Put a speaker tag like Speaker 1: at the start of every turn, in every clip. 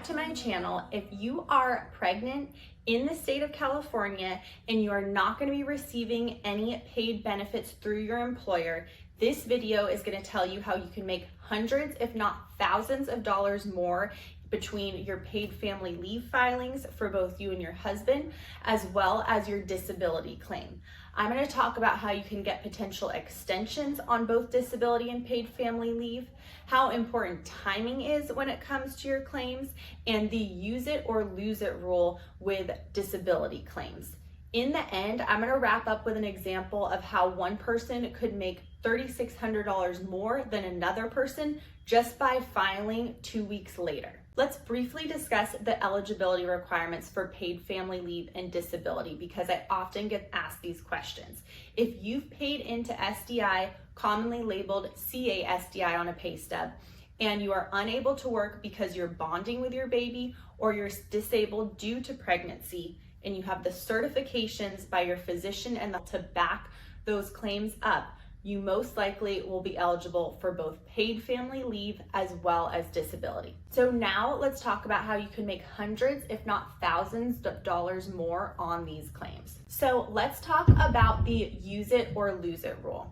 Speaker 1: back to my channel. If you are pregnant in the state of California and you are not going to be receiving any paid benefits through your employer, this video is going to tell you how you can make hundreds, if not thousands of dollars more between your paid family leave filings for both you and your husband, as well as your disability claim. I'm going to talk about how you can get potential extensions on both disability and paid family leave, how important timing is when it comes to your claims, and the use it or lose it rule with disability claims. In the end, I'm going to wrap up with an example of how one person could make $3,600 more than another person just by filing 2 weeks later. Let's briefly discuss the eligibility requirements for paid family leave and disability because I often get asked these questions. If you've paid into SDI, commonly labeled CASDI on a pay stub, and you are unable to work because you're bonding with your baby or you're disabled due to pregnancy, and you have the certifications by your physician and to back those claims up, you most likely will be eligible for both paid family leave as well as disability. So now let's talk about how you can make hundreds, if not thousands of dollars more on these claims. So let's talk about the use it or lose it rule.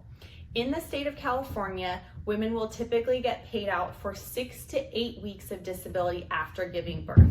Speaker 1: In the state of California, women will typically get paid out for 6 to 8 weeks of disability after giving birth.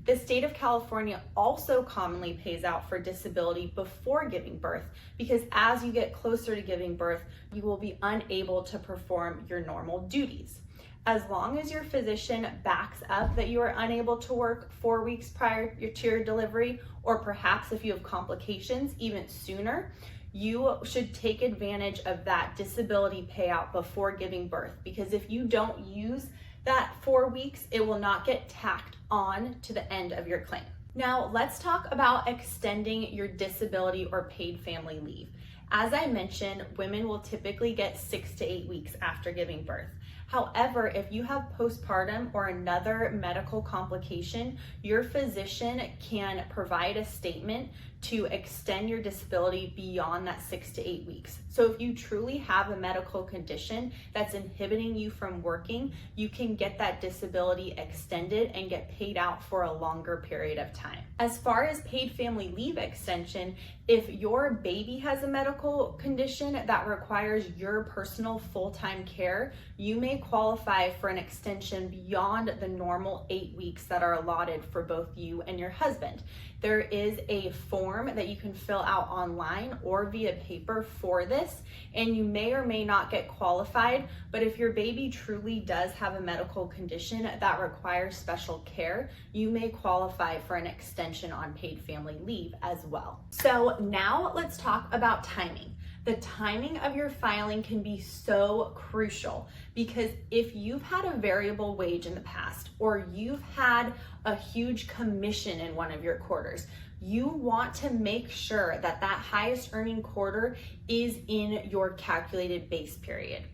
Speaker 1: The state of California also commonly pays out for disability before giving birth because as you get closer to giving birth, you will be unable to perform your normal duties. As long as your physician backs up that you are unable to work 4 weeks prior to your delivery, or perhaps if you have complications even sooner, you should take advantage of that disability payout before giving birth, because if you don't use that 4 weeks, it will not get tacked on to the end of your claim. Now, let's talk about extending your disability or paid family leave. As I mentioned, women will typically get 6 to 8 weeks after giving birth. However, if you have postpartum or another medical complication, your physician can provide a statement to extend your disability beyond that 6 to 8 weeks. So if you truly have a medical condition that's inhibiting you from working, you can get that disability extended and get paid out for a longer period of time. As far as paid family leave extension, if your baby has a medical condition that requires your personal full-time care, you may qualify for an extension beyond the normal 8 weeks that are allotted for both you and your husband. There is a form that you can fill out online or via paper for this, and you may or may not get qualified, but if your baby truly does have a medical condition that requires special care, you may qualify for an extension on paid family leave as well. So now let's talk about timing. The timing of your filing can be so crucial because if you've had a variable wage in the past or you've had a huge commission in one of your quarters, you want to make sure that that highest earning quarter is in your calculated base period.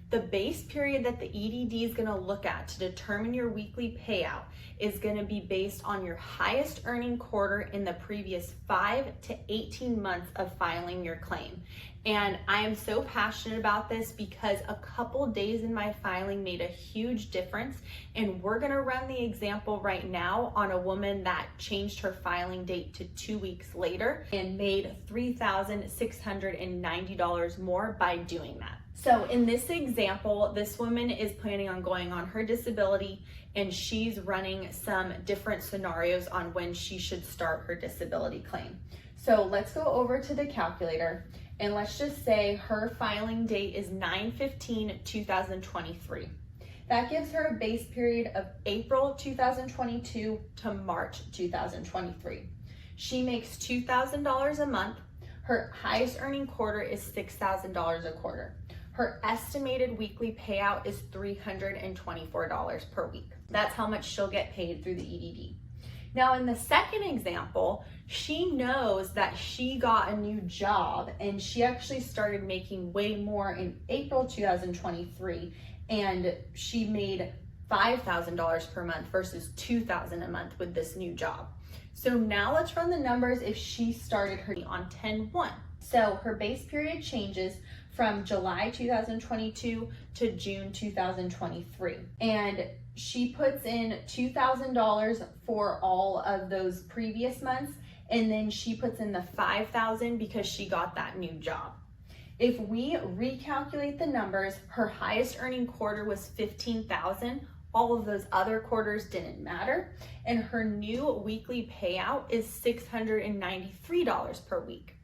Speaker 1: The base period that the EDD is going to look at to determine your weekly payout is going to be based on your highest earning quarter in the previous 5 to 18 months of filing your claim. And I am so passionate about this because a couple days in my filing made a huge difference. And we're going to run the example right now on a woman that changed her filing date to 2 weeks later and made $3,690 more by doing that. So in this example, this woman is planning on going on her disability and she's running some different scenarios on when she should start her disability claim. So let's go over to the calculator and let's just say her filing date is 9/15/2023. That gives her a base period of April 2022 to March 2023. She makes $2,000 a month. Her highest earning quarter is $6,000 a quarter. Her estimated weekly payout is $324 per week. That's how much she'll get paid through the EDD. Now in the second example, she knows that she got a new job and she actually started making way more in April 2023 and she made $5,000 per month versus $2,000 a month with this new job. So now let's run the numbers if she started her on 10/1. So her base period changes from July 2022 to June 2023. And she puts in $2,000 for all of those previous months, and then she puts in the $5,000 because she got that new job. If we recalculate the numbers, her highest earning quarter was $15,000. All of those other quarters didn't matter, and her new weekly payout is $693 per week.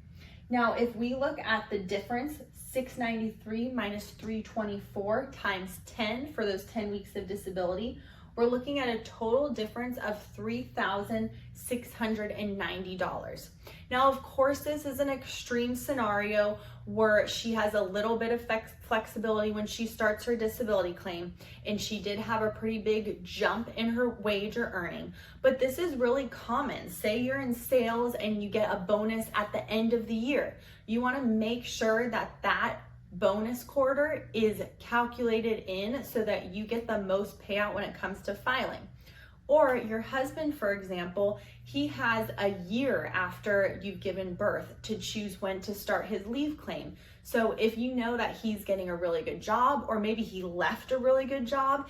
Speaker 1: Now, if we look at the difference, 693 minus 324 times 10 for those 10 weeks of disability, we're looking at a total difference of $3,690. Now, of course, this is an extreme scenario where she has a little bit of flexibility when she starts her disability claim, and she did have a pretty big jump in her wage or earning. But this is really common. Say you're in sales and you get a bonus at the end of the year. You want to make sure that that bonus quarter is calculated in so that you get the most payout when it comes to filing. Or your husband, for example, he has a year after you've given birth to choose when to start his leave claim. So if you know that he's getting a really good job, or maybe he left a really good job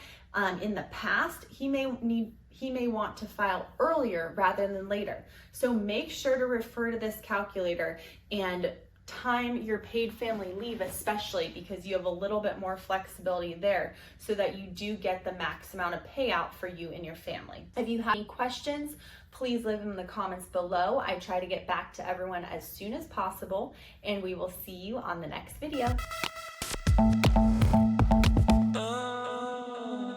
Speaker 1: in the past, he may want to file earlier rather than later. So make sure to refer to this calculator and time your paid family leave, especially because you have a little bit more flexibility there, so that you do get the max amount of payout for you and your family. If you have any questions, please leave them in the comments below. I try to get back to everyone as soon as possible, and we will see you on the next video.